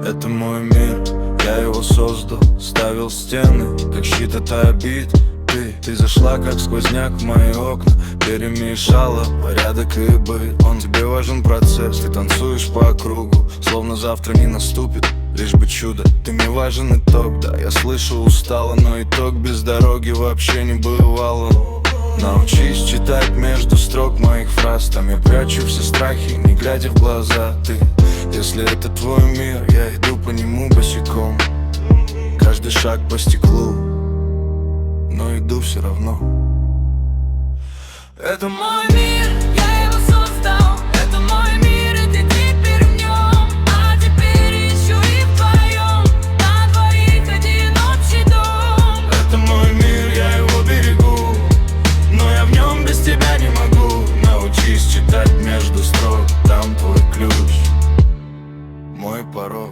Это мой мир, я его создал, ставил стены, как щит от обид. Ты зашла как сквозняк в мои окна, перемешала порядок и быт. Тебе важен процесс, ты танцуешь по кругу, словно завтра не наступит, лишь бы чудо. Ты мне важен итог, да, я слышу устало, но итог без дороги вообще не бывало. Научись читать между строк моих фраз, там я прячу все страхи, не глядя в глаза. Если это твой мир, я иду по нему босиком, каждый шаг по стеклу, но иду все равно. Это мой мир, я его создал. Это мой мир, и ты теперь в нем. А теперь еще и вдвоем, на двоих одиночий дом. Это мой мир, я его берегу, но я в нем без тебя не могу. Научись читать между строк, там твой ключ, мой порог.